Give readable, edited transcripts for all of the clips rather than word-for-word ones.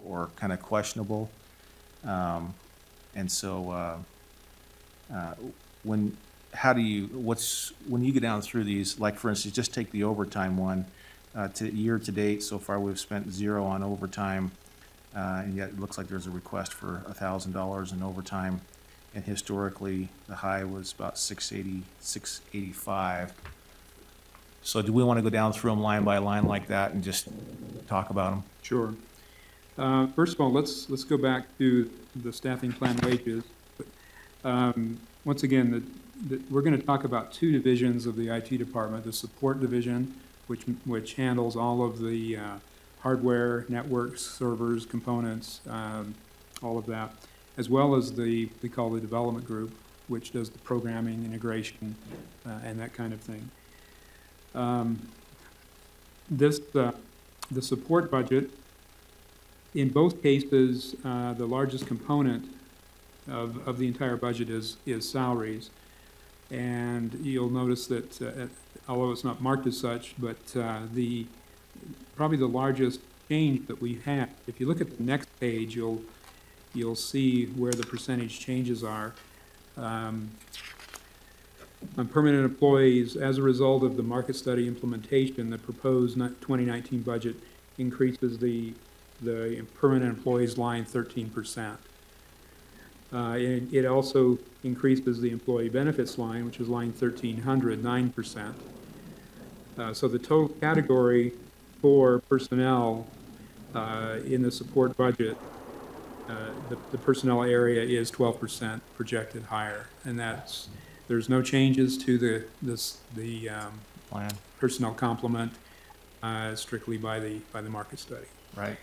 or kind of questionable. And so when you get down through these, like for instance, just take the overtime one, to year to date, so far we've spent 0 on overtime, and yet it looks like there's a request for $1,000 in overtime, and historically the high was about 680, 685. So do we want to go down through them line by line like that and just talk about them? Sure. First of all, let's go back to the staffing plan wages. Once again, we're going to talk about two divisions of the IT department: the support division, which handles all of the hardware, networks, servers, components, all of that, as well as we call the development group, which does the programming, integration, and that kind of thing. The support budget, in both cases, the largest component of the entire budget is salaries. And you'll notice that, although it's not marked as such, but probably the largest change that we have, if you look at the next page, you'll see where the percentage changes are. On permanent employees, as a result of the market study implementation, the proposed 2019 budget increases the permanent employees line 13%. It also increases the employee benefits line, which is line 1300, 9%. So the total category for personnel in the support budget, the personnel area is 12% projected higher, and there's no changes to the Plan. personnel complement, strictly by the market study. Right.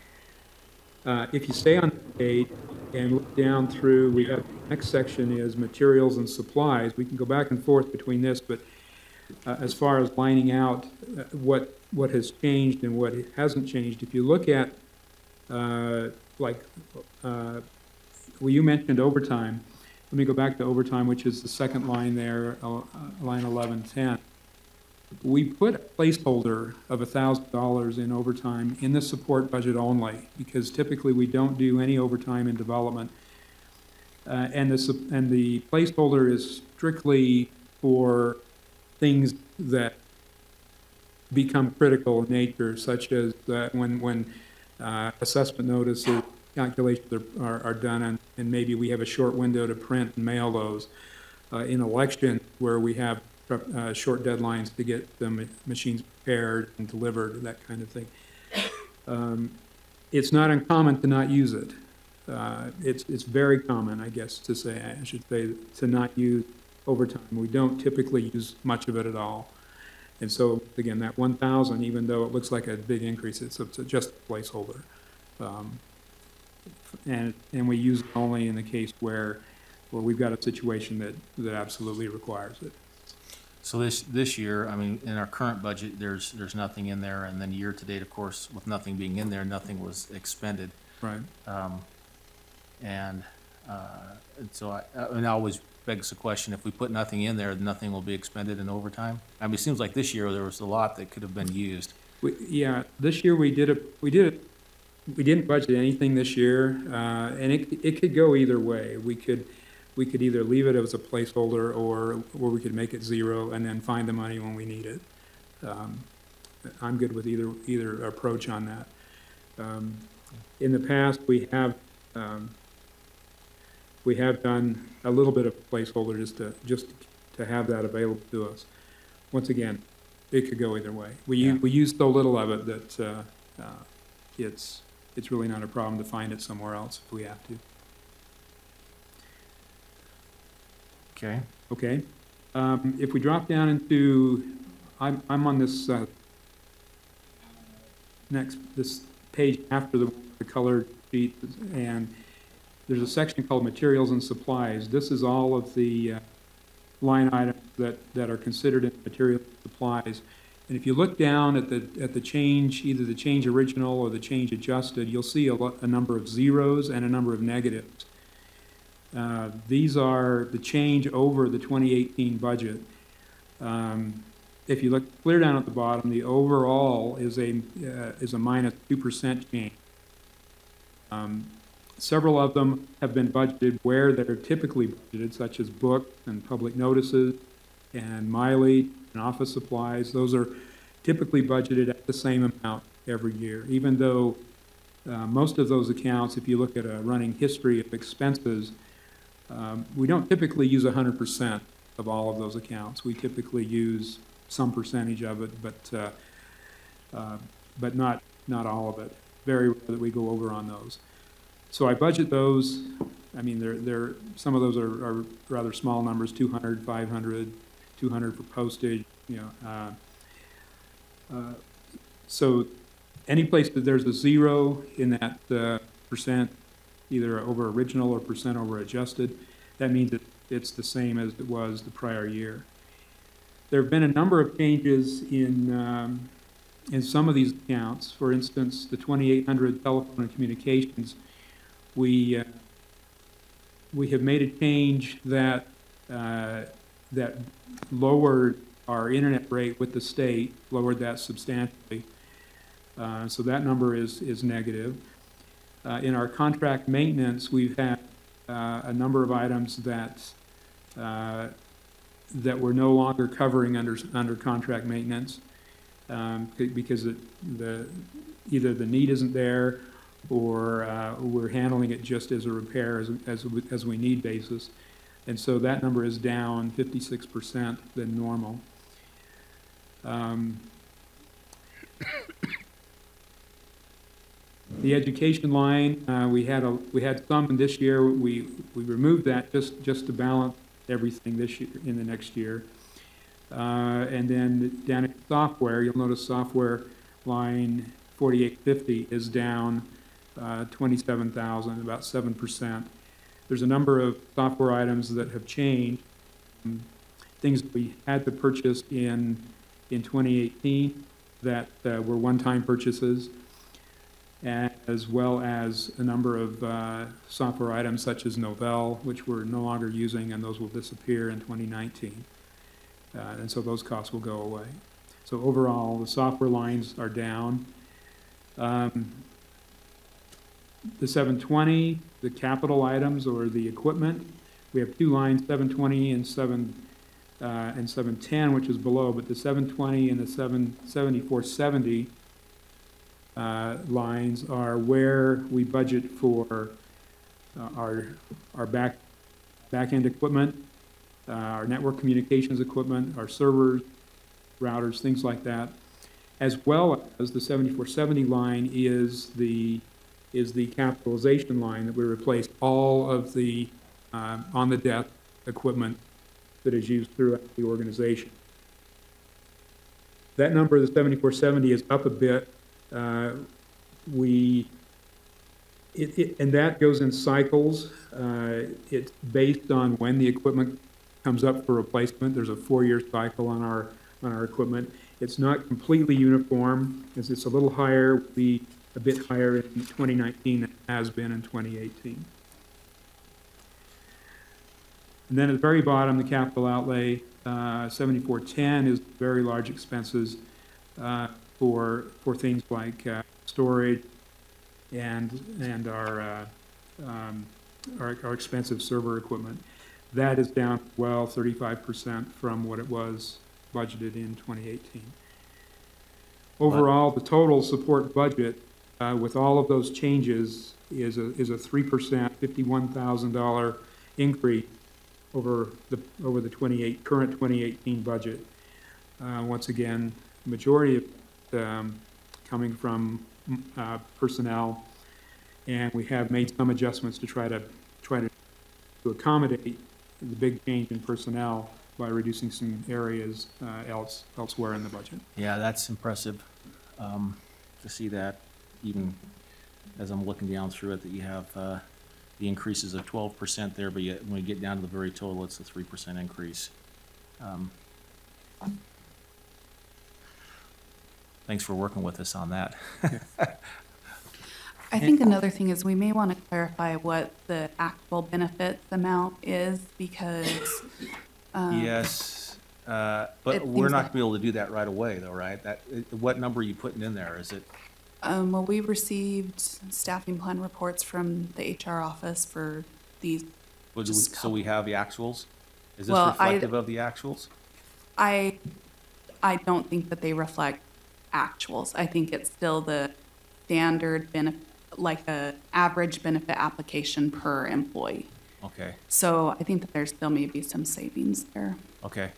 If you stay on the page and look down through, we have the next section is materials and supplies. We can go back and forth between this, but as far as lining out what has changed and what hasn't changed, if you look at you mentioned overtime. Let me go back to overtime, which is the second line there, line 1110. We put a placeholder of $1,000 in overtime in the support budget only, because typically we don't do any overtime in development. And the placeholder is strictly for things that become critical in nature, such as when assessment notices calculations are done, and maybe we have a short window to print and mail those. In election, where we have short deadlines to get the machines prepared and delivered, that kind of thing. It's not uncommon to not use it. It's very common, I guess, I should say, to not use overtime. We don't typically use much of it at all. And so, again, that 1,000, even though it looks like a big increase, it's just a placeholder. And we use it only in the case where we've got a situation that absolutely requires it. So this year, I mean, in our current budget, there's nothing in there, and then year to date, of course, with nothing being in there, nothing was expended. Right. And so it always begs the question: if we put nothing in there, nothing will be expended in overtime. I mean, it seems like this year there was a lot that could have been used. This year we didn't budget anything this year, and it could go either way. We could either leave it as a placeholder, or we could make it zero and then find the money when we need it. I'm good with either approach on that. In the past, we have done a little bit of placeholder just to have that available to us. Once again, it could go either way. We use so little of it that it's really not a problem to find it somewhere else if we have to. Okay. Okay. If we drop down into, I'm on this this page after the colored sheet, and there's a section called materials and supplies. This is all of the line items that are considered in materials and supplies. And if you look down at the change, either the change original or the change adjusted, you'll see a number of zeros and a number of negatives. These are the change over the 2018 budget. If you look clear down at the bottom, the overall is a minus 2% change. Several of them have been budgeted where they're typically budgeted, such as books and public notices and mileage and office supplies. Those are typically budgeted at the same amount every year, even though most of those accounts, if you look at a running history of expenses, we don't typically use 100% of all of those accounts. We typically use some percentage of it, but not all of it. Very rare that we go over on those. So I budget those. I mean, some of those are rather small numbers: 200, 500, 200 for postage. So any place that there's a zero in that percent, either over original or percent over adjusted, that means that it's the same as it was the prior year. There have been a number of changes in some of these accounts. For instance, the 2800 telephone and communications, we have made a change that that lowered our internet rate with the state, lowered that substantially. So that number is negative. In our contract maintenance, we've had a number of items that we're no longer covering under contract maintenance because either the need isn't there or we're handling it just as a repair as we need basis. And so that number is down 56% than normal. The education line, we had some this year. We removed that just to balance everything this year in the next year. And then down at software, you'll notice software line 4850 is down 27,000, about 7%. There's a number of software items that have changed. Things that we had to purchase in 2018 that were one-time purchases, as well as a number of software items such as Novell, which we're no longer using, and those will disappear in 2019. And so those costs will go away. So overall, the software lines are down. The 720, the capital items or the equipment, we have two lines, 720 and 710, which is below, but the 720 and the 7470 lines are where we budget for our back-end equipment, our network communications equipment, our servers, routers, things like that, as well as the 7470 line is the capitalization line that we replace all of the on-the-desk equipment that is used throughout the organization. That number, the 7470, is up a bit. And that goes in cycles. It's based on when the equipment comes up for replacement. There's a 4-year cycle on our equipment. It's not completely uniform. It's a little higher, will be a bit higher in 2019 than it has been in 2018. And then at the very bottom, the capital outlay, 7410 is very large expenses for things like storage and our expensive server equipment. That is down well 35% from what it was budgeted in 2018. Overall, the total support budget with all of those changes is a 3%, $51,000 increase over the current 2018 budget. Once again, the majority of it coming from personnel, and we have made some adjustments to try to accommodate the big change in personnel by reducing some areas elsewhere in the budget. Yeah, that's impressive to see that, even as I'm looking down through it, that you have the increases of 12% there, but yet when we get down to the very total, it's a 3% increase. Thanks for working with us on that. I think another thing is we may want to clarify what the actual benefits amount is, because yes, but we're not going to be able to do that right away, though, right? What number are you putting in there? Is it Well, we received staffing plan reports from the HR office for these. So we have the actuals? Is this Well, reflective of the actuals? I don't think that they reflect actuals. I think it's still the standard benefit, like a average benefit application per employee. Okay, So I think that there still may be some savings there. okay.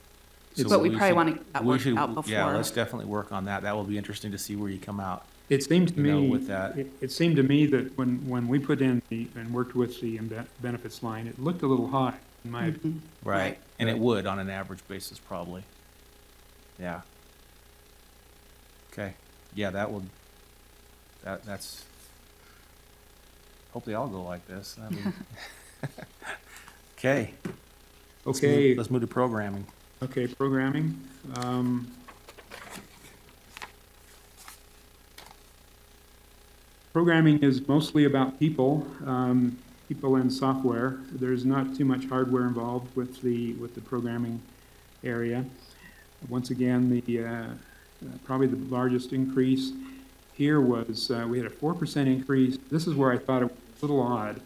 But we probably should- want to get that we worked should- out before. Yeah, let's definitely work on that. That will be interesting to see where you come out. It seemed to You know, me, with that. it seemed to me that when we put in and worked with the benefits line, it looked a little high in my, Mhm. Right, and it would on an average basis, probably. Yeah. Okay, yeah, that's, hope they all go like this. I mean, okay. okay, Let's move to programming. okay, programming. Programming is mostly about people, people and software. There's not too much hardware involved with the programming area. Once again, the probably the largest increase here was we had a 4% increase. This is where I thought it was a little odd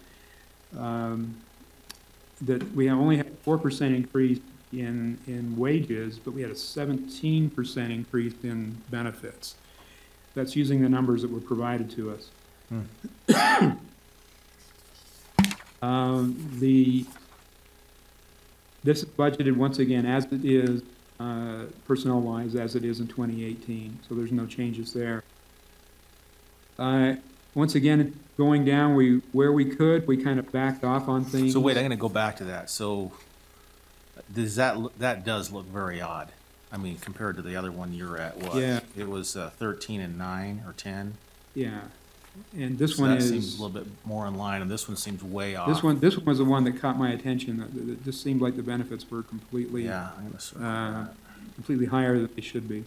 that we only had a 4% increase in wages, but we had a 17% increase in benefits. That's using the numbers that were provided to us. This is budgeted once again as it is personnel-wise as it is in 2018, so there's no changes there. Once again, going down, where we could, we kind of backed off on things. So wait, I'm gonna go back to that. So does that does look very odd. I mean, compared to the other one you're at, what? Yeah. It was 13 and 9 or 10. Yeah, and this So one that seems is, a little bit more in line, and this one seems way off. this one was the one that caught my attention. That just seemed like the benefits were completely, Yeah, I'm gonna circle that. completely higher than they should be.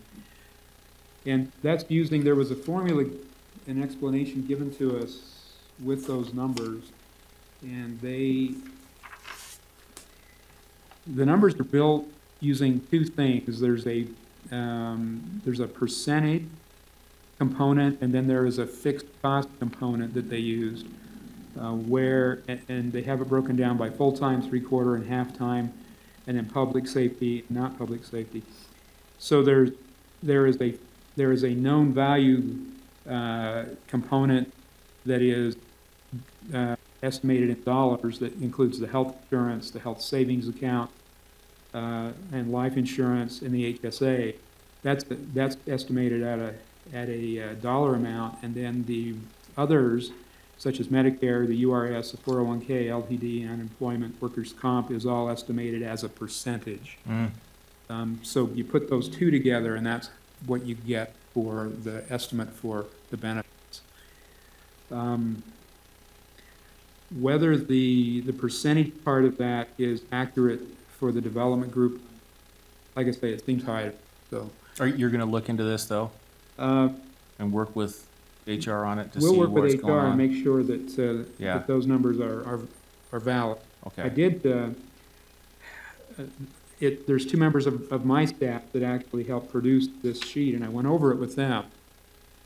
And that's using, there was a formula, an explanation given to us with those numbers, and the numbers are built using two things. There's a percentage component, and then there is a fixed cost component that they used, and they have it broken down by full-time, three-quarter, and half-time, and then public safety, not public safety. So there is a known value component that is estimated in dollars that includes the health insurance, the health savings account, and life insurance and the HSA. That's estimated at a dollar amount, and then the others, such as Medicare, the URS, the 401k, LTD, unemployment, workers' comp, is all estimated as a percentage. So you put those two together, and that's what you get for the estimate for the benefits. Whether the percentage part of that is accurate for the development group, like I say, it seems high. So You're gonna look into this, though, and work with HR on it to see we'll work what's with going HR and on? make sure that Yeah. that those numbers are valid. I Okay, did. There's two members of my staff that actually helped produce this sheet, and I went over it with them.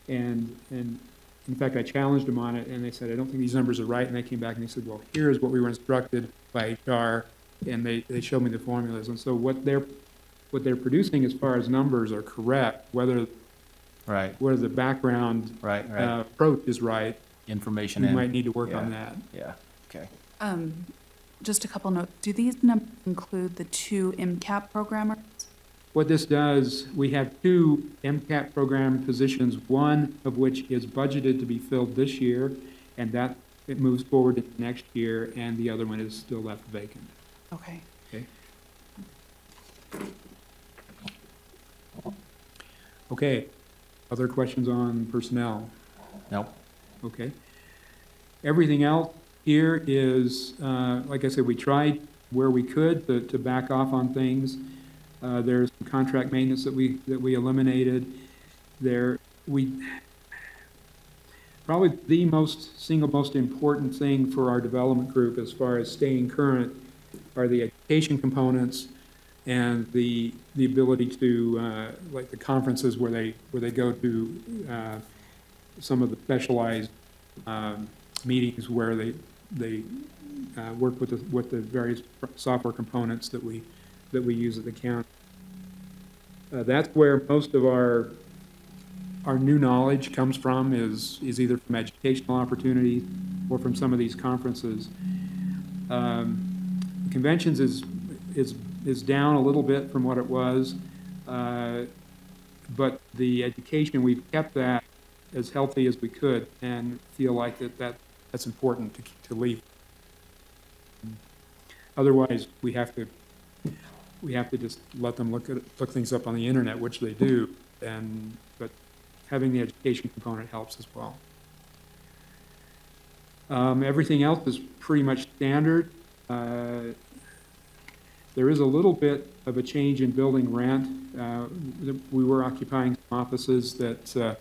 And in fact, I challenged them on it, and they said, I don't think these numbers are right. And they came back and they said, well, here's what we were instructed by HR, and they showed me the formulas. And so what they're producing as far as numbers are correct, whether right, the background right. approach is right. Information We in. might need to work Yeah. on that. Yeah, okay. Just a couple notes. Do these numbers include the two MCAP programmers? What this does, we have two MCAT program positions, one of which is budgeted to be filled this year, and that it moves forward to next year, and the other one is still left vacant. Okay. Okay, other questions on personnel? Nope. Okay. Everything else here is, like I said, we tried where we could to back off on things. There's some contract maintenance that we eliminated. Probably the single most important thing for our development group as far as staying current are the education components and the ability to, like the conferences where they go to some of the specialized meetings where they work with the various software components that we use at the county. That's where most of our new knowledge comes from, is either from educational opportunities or from some of these conferences. Conventions is down a little bit from what it was, but the education, we've kept that as healthy as we could, and feel like that's important to leave. Otherwise, we have to just let them look things up on the internet, which they do, but having the education component helps as well. Everything else is pretty much standard. There is a little bit of a change in building rent. We were occupying some offices that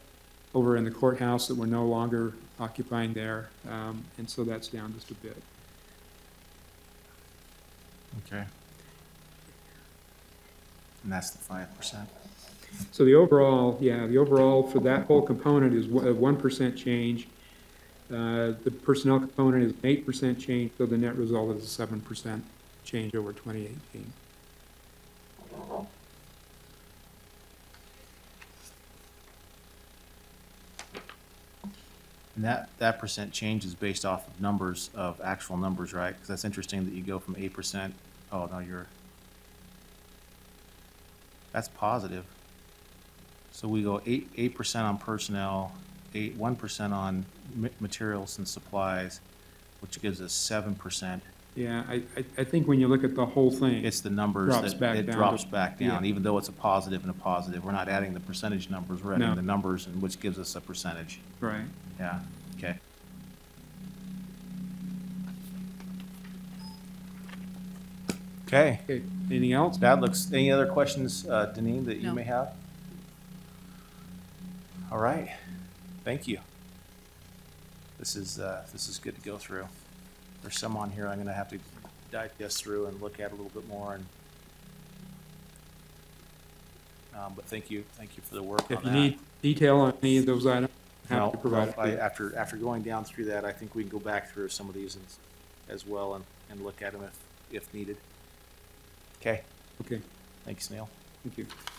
over in the courthouse that we're no longer occupying there, and so that's down just a bit. Okay. And that's the 5%. So the overall for that whole component is a 1% change. The personnel component is an 8% change, so the net result is a 7% change over 2018. And that percent change is based off of numbers, of actual numbers, right? Because that's interesting that you go from 8%, oh, no, that's positive. So we go 8% on personnel, 1% on materials and supplies, which gives us 7%. Yeah, I think when you look at the whole thing, It's the numbers Drops that back it down drops to- back down, yeah. even though it's a positive and a positive. We're not adding the percentage numbers, we're adding No. the numbers, and which gives us a percentage. right. Yeah, okay. Okay, Okay, anything else? any other questions, Deneen, that you No. may have? All right, thank you. This is good to go through. There's some on here I'm gonna have to digest through and look at a little bit more, and but thank you for the work on If that. you need detail on any of those items, No, happy to provide it. no, to you. after going down through that, I think we can go back through some of these as well and look at them if needed. Okay, Okay, thanks, Neil. thank you.